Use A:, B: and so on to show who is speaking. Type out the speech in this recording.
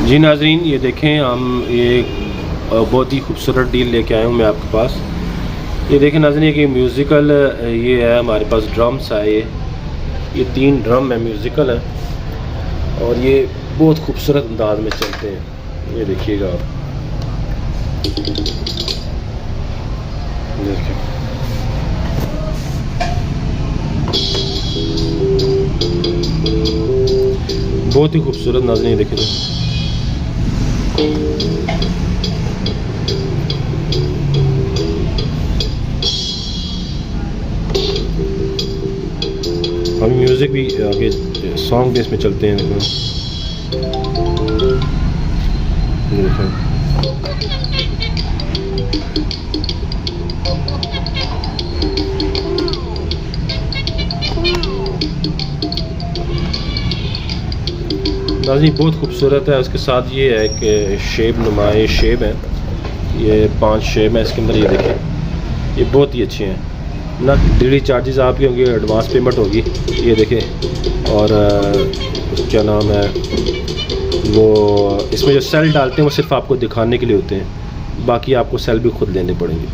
A: जी नाजरीन, ये देखें, हम ये बहुत ही खूबसूरत डील लेके आए हूँ मैं आपके पास। ये देखें नाजरीन, कि म्यूज़िकल ये है हमारे पास, ड्रम्स है। ये 3 ड्रम है, म्यूज़िकल है और ये बहुत खूबसूरत अंदाज में चलते हैं। ये देखिएगा आप, देखिए बहुत ही खूबसूरत नाज़रीन। ये देखिए हम म्यूज़िक भी आगे सॉन्ग भी इसमें चलते हैं। देखो नाज़रीन बहुत खूबसूरत है। उसके साथ ये है कि शेप नुमा ये शेप है, ये 5 शेप है इसके अंदर। ये देखें, ये बहुत ही अच्छे हैं ना। डिलीवरी चार्जेस आपके होंगे, एडवांस पेमेंट होगी। ये देखें, और क्या नाम है वो, इसमें जो सेल डालते हैं वो सिर्फ आपको दिखाने के लिए होते हैं, बाकी आपको सेल भी खुद लेने पड़ेंगे।